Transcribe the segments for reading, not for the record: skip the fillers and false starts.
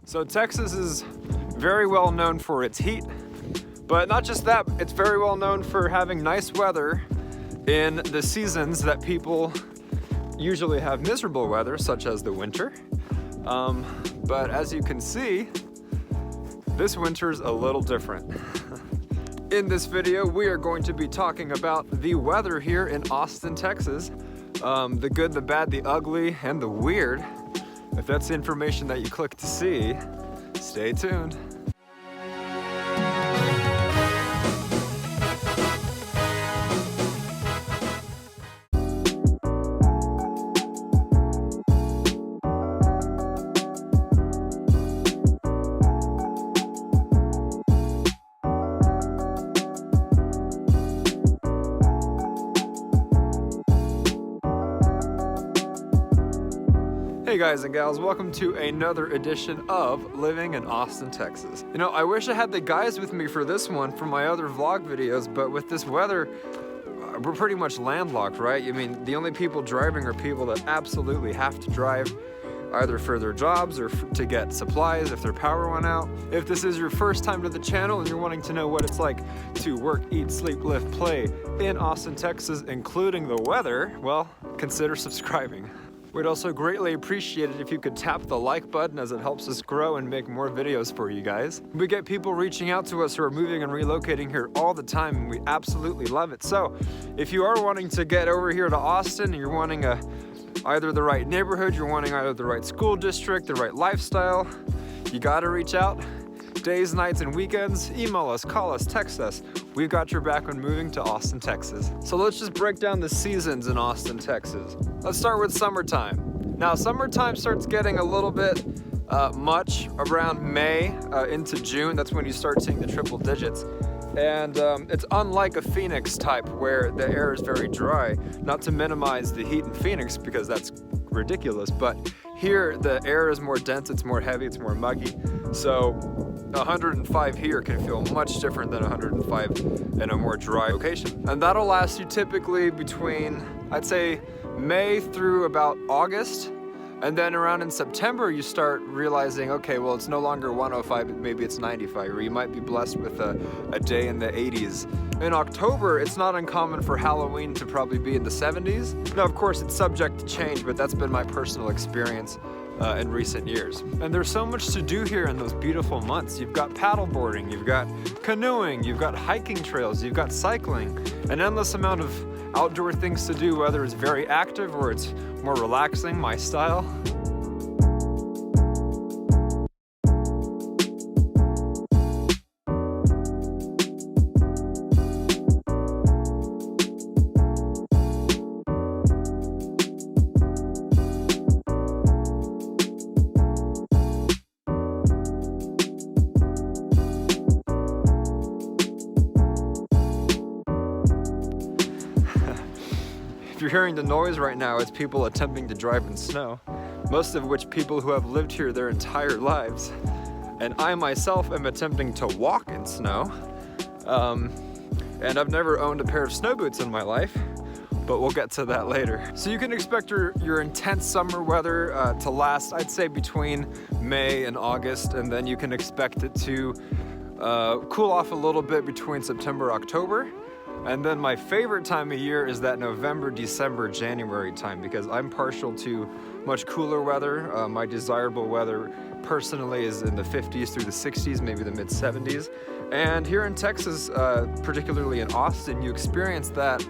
So Texas is very well known for its heat, but not just that, it's very well known for having nice weather in the seasons that people usually have miserable weather, such as the winter. But as you can see, this winter's a little different. In this video, we are going to be talking about the weather here in Austin, Texas. The good, the bad, the ugly, and the weird. If that's the information that you click to see, stay tuned. Hey guys and gals, welcome to another edition of Living in Austin, Texas. You know, I wish I had the guys with me for this one for my other vlog videos, but with this weather, we're pretty much landlocked, right? I mean, the only people driving are people that absolutely have to drive either for their jobs or to get supplies if their power went out. If this is your first time to the channel and you're wanting to know what it's like to work, eat, sleep, live, play in Austin, Texas, including the weather, well, consider subscribing. We'd also greatly appreciate it if you could tap the like button, as it helps us grow and make more videos for you guys. We get people reaching out to us who are moving and relocating here all the time, and we absolutely love it. So if you are wanting to get over here to Austin and you're wanting either the right neighborhood, you're wanting either the right school district, the right lifestyle, you gotta reach out. Days, nights, and weekends, email us, call us, text us. We've got your back when moving to Austin, Texas. So let's just break down the seasons in Austin, Texas. Let's start with summertime. Now, summertime starts getting a little bit much around May into June. That's when you start seeing the triple digits. And it's unlike a Phoenix type where the air is very dry. Not to minimize the heat in Phoenix because that's ridiculous, but here the air is more dense, it's more heavy, it's more muggy. So 105 here can feel much different than 105 in a more dry location. And that'll last you typically between, I'd say, May through about August. And then around in September, you start realizing, okay, well, it's no longer 105, but maybe it's 95, or you might be blessed with a day in the 80s. In October, it's not uncommon for Halloween to probably be in the 70s. Now, of course, it's subject to change, but that's been my personal experience in recent years. And there's so much to do here in those beautiful months. You've got paddleboarding, you've got canoeing, you've got hiking trails, you've got cycling, an endless amount of outdoor things to do, whether it's very active or it's more relaxing, my style. If you're hearing the noise right now, it's people attempting to drive in snow, most of which people who have lived here their entire lives. And I myself am attempting to walk in snow. And I've never owned a pair of snow boots in my life, but we'll get to that later. So you can expect your intense summer weather to last, I'd say, between May and August, and then you can expect it to cool off a little bit between September, October. And then my favorite time of year is that November, December, January time, because I'm partial to much cooler weather. My desirable weather personally is in the 50s through the 60s, maybe the mid 70s. And here in Texas, particularly in Austin, you experience that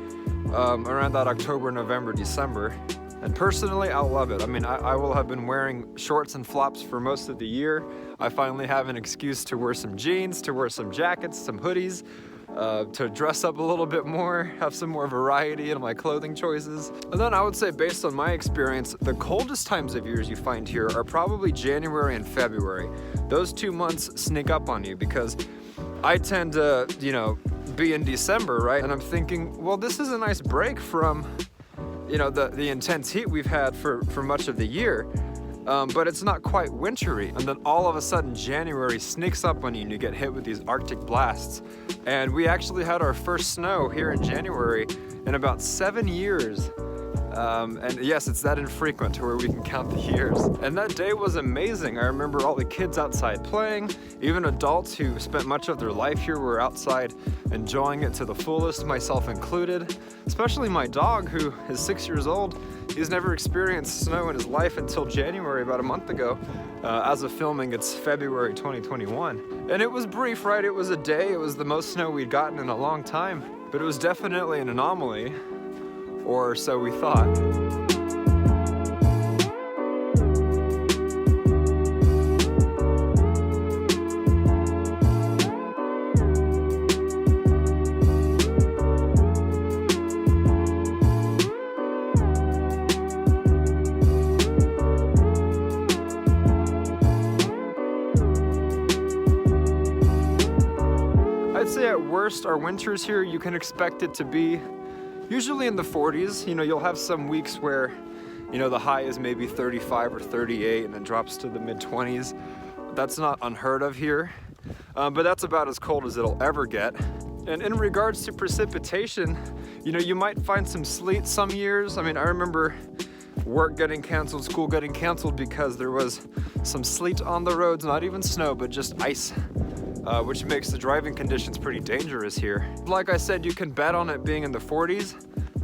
around that October, November, December. And personally, I love it. I mean, I will have been wearing shorts and flops for most of the year. I finally have an excuse to wear some jeans, to wear some jackets, some hoodies, to dress up a little bit more, have some more variety in my clothing choices. And then I would say, based on my experience, the coldest times of years you find here are probably January and February. Those 2 months sneak up on you because I tend to, be in December, right? And I'm thinking, well, this is a nice break from, the intense heat we've had for much of the year. But it's not quite wintry. And then all of a sudden January sneaks up on you and you get hit with these Arctic blasts. And we actually had our first snow here in January in about 7 years. And yes, it's that infrequent to where we can count the years. And that day was amazing. I remember all the kids outside playing, even adults who spent much of their life here were outside enjoying it to the fullest, myself included. Especially my dog, who is 6 years old. He's never experienced snow in his life until January, about a month ago. As of filming, it's February 2021. And it was brief, right? It was a day. It was the most snow we'd gotten in a long time. But it was definitely an anomaly. Or so we thought. I'd say at worst, our winters here, you can expect it to be usually in the 40s. You know, you'll have some weeks where, you know, the high is maybe 35 or 38 and it drops to the mid-20s. That's not unheard of here, but that's about as cold as it'll ever get. And in regards to precipitation, you know, you might find some sleet some years. I mean, I remember work getting canceled, school getting canceled because there was some sleet on the roads, not even snow, but just ice. Which makes the driving conditions pretty dangerous here. Like I said, you can bet on it being in the 40s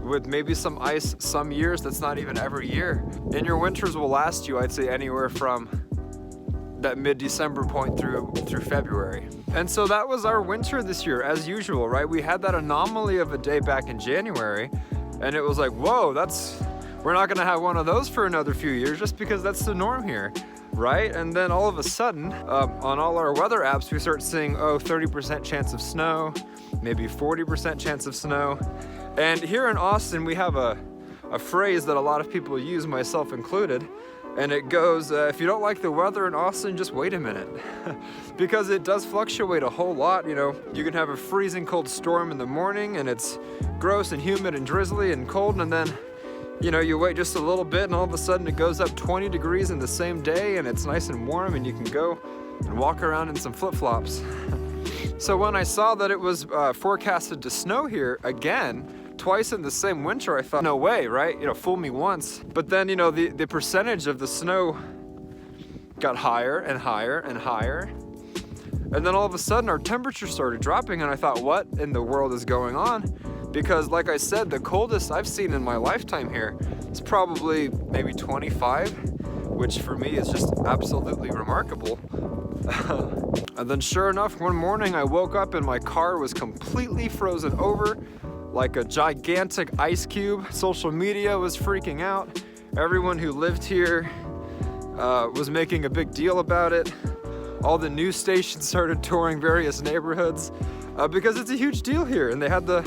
with maybe some ice some years. That's not even every year. And your winters will last you, I'd say, anywhere from that mid-December point through February. And so that was our winter this year, as usual, right? We had that anomaly of a day back in January, and it was like, whoa, we're not gonna have one of those for another few years just because that's the norm here. Right? And then all of a sudden, on all our weather apps, we start seeing, 30% chance of snow, maybe 40% chance of snow. And here in Austin, we have a phrase that a lot of people use, myself included, and it goes, if you don't like the weather in Austin, just wait a minute. Because it does fluctuate a whole lot. You know, you can have a freezing cold storm in the morning, and it's gross and humid and drizzly and cold, and then you know, you wait just a little bit and all of a sudden it goes up 20 degrees in the same day and it's nice and warm and you can go and walk around in some flip-flops. So when I saw that it was forecasted to snow here again, twice in the same winter, I thought, no way, right? You know, fool me once. But then, you know, the percentage of the snow got higher and higher and higher. And then all of a sudden our temperature started dropping and I thought, what in the world is going on? Because like I said, the coldest I've seen in my lifetime here is probably maybe 25, which for me is just absolutely remarkable. And then sure enough, one morning I woke up and my car was completely frozen over like a gigantic ice cube. Social media was freaking out. Everyone who lived here was making a big deal about it. All the news stations started touring various neighborhoods because it's a huge deal here and they had to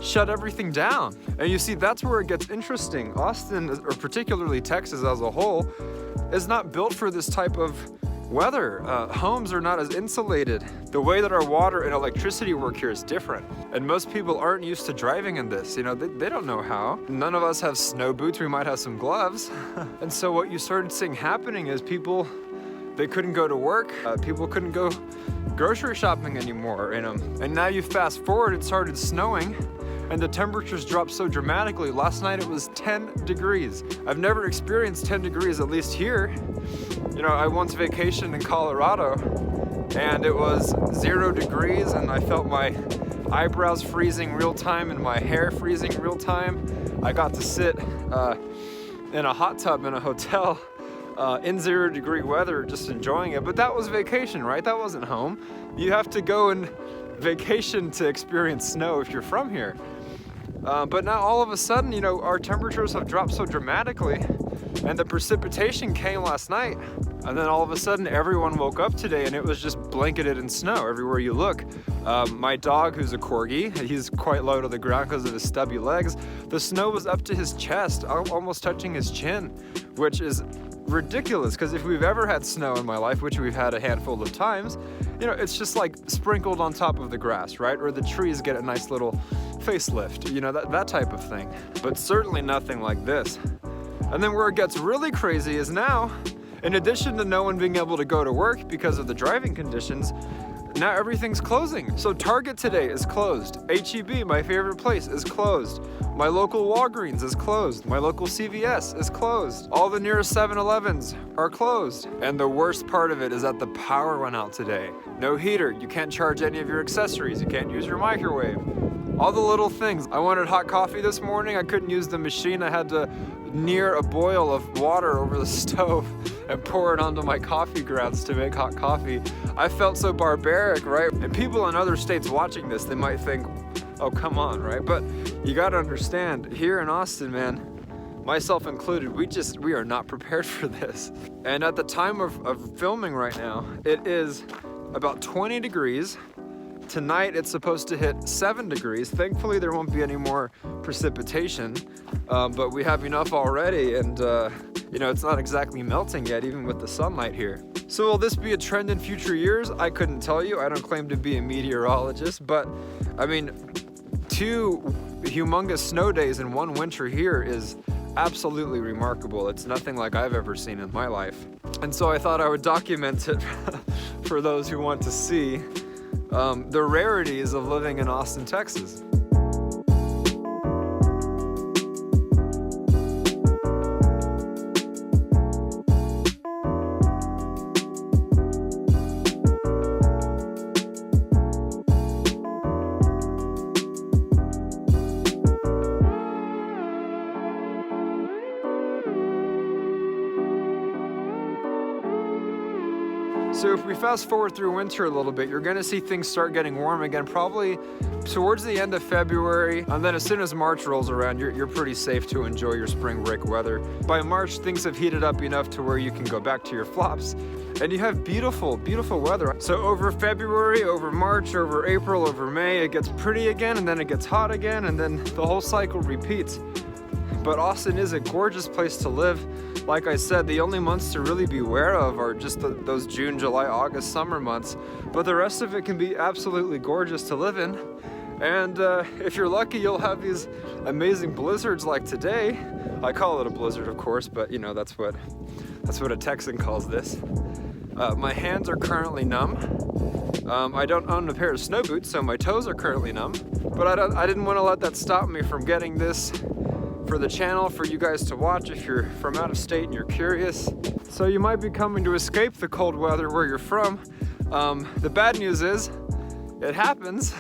shut everything down. And you see, that's where it gets interesting. Austin, or particularly Texas as a whole, is not built for this type of weather. Homes are not as insulated. The way that our water and electricity work here is different. And most people aren't used to driving in this. You know, they don't know how. None of us have snow boots. We might have some gloves. And so what you started seeing happening is people, they couldn't go to work. People couldn't go grocery shopping anymore. And now you fast forward, it started snowing. And the temperatures dropped so dramatically. Last night it was 10 degrees. I've never experienced 10 degrees, at least here. You know, I once vacationed in Colorado and it was 0 degrees and I felt my eyebrows freezing real time and my hair freezing real time. I got to sit in a hot tub in a hotel in 0 degree weather, just enjoying it. But that was vacation, right? That wasn't home. You have to go and vacation to experience snow if you're from here. But now all of a sudden, you know, our temperatures have dropped so dramatically and the precipitation came last night. And then all of a sudden everyone woke up today and it was just blanketed in snow everywhere you look. My dog, who's a corgi, he's quite low to the ground because of his stubby legs. The snow was up to his chest, almost touching his chin, which is ridiculous because if we've ever had snow in my life, which we've had a handful of times, you know, it's just like sprinkled on top of the grass, right? Or the trees get a nice little facelift, you know, that type of thing. But certainly nothing like this. And then where it gets really crazy is now, in addition to no one being able to go to work because of the driving conditions, now everything's closing. So Target today is closed. H-E-B, my favorite place, is closed. My local Walgreens is closed. My local CVS is closed. All the nearest 7-Elevens are closed. And the worst part of it is that the power went out today. No heater, you can't charge any of your accessories, you can't use your microwave. All the little things. I wanted hot coffee this morning, I couldn't use the machine. I had to near a boil of water over the stove and pour it onto my coffee grounds to make hot coffee. I felt so barbaric, right? And people in other states watching this, they might think, oh, come on, right? But you gotta understand, here in Austin, man, myself included, we are not prepared for this. And at the time of filming right now, it is about 20 degrees. Tonight it's supposed to hit 7 degrees. Thankfully there won't be any more precipitation, but we have enough already, and you know, it's not exactly melting yet, even with the sunlight here. So will this be a trend in future years? I couldn't tell you. I don't claim to be a meteorologist, but I mean, 2 humongous snow days in one winter here is absolutely remarkable. It's nothing like I've ever seen in my life. And so I thought I would document it for those who want to see the rarities of living in Austin, Texas. So if we fast forward through winter a little bit, you're gonna see things start getting warm again, probably towards the end of February, and then as soon as March rolls around, you're pretty safe to enjoy your spring break weather. By March, things have heated up enough to where you can go back to your flops, and you have beautiful, beautiful weather. So over February, over March, over April, over May, it gets pretty again, and then it gets hot again, and then the whole cycle repeats. But Austin is a gorgeous place to live. Like I said, the only months to really be aware of are just those June, July, August, summer months. But the rest of it can be absolutely gorgeous to live in. And if you're lucky, you'll have these amazing blizzards like today. I call it a blizzard, of course, but you know, that's what a Texan calls this. My hands are currently numb. I don't own a pair of snow boots, so my toes are currently numb. But I didn't want to let that stop me from getting this for the channel, for you guys to watch if you're from out of state and you're curious. So you might be coming to escape the cold weather where you're from. The bad news is, it happens.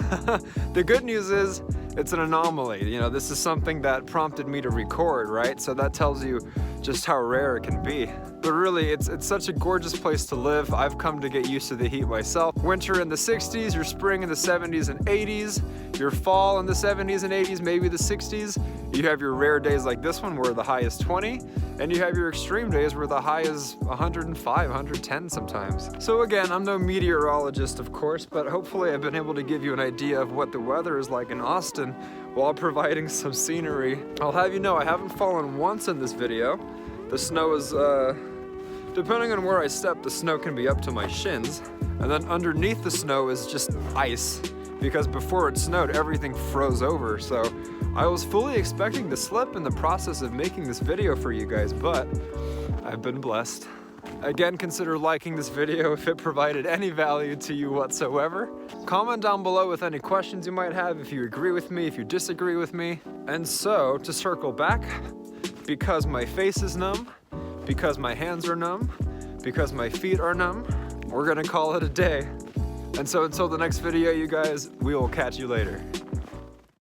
The good news is, it's an anomaly. You know, this is something that prompted me to record, right? So that tells you just how rare it can be. But really, it's such a gorgeous place to live. I've come to get used to the heat myself. Winter in the 60s, your spring in the 70s and 80s, your fall in the 70s and 80s, maybe the 60s. You have your rare days like this one where the high is 20, and you have your extreme days where the high is 105, 110 sometimes. So again, I'm no meteorologist, of course, but hopefully I've been able to give you an idea of what the weather is like in Austin while providing some scenery. I'll have you know, I haven't fallen once in this video. The snow is, depending on where I step, the snow can be up to my shins. And then underneath the snow is just ice, because before it snowed, everything froze over. So I was fully expecting to slip in the process of making this video for you guys, but I've been blessed. Again, consider liking this video if it provided any value to you whatsoever. Comment down below with any questions you might have, if you agree with me, if you disagree with me. And so, to circle back, because my face is numb, because my hands are numb, because my feet are numb, we're gonna call it a day. And so until the next video, you guys, we will catch you later.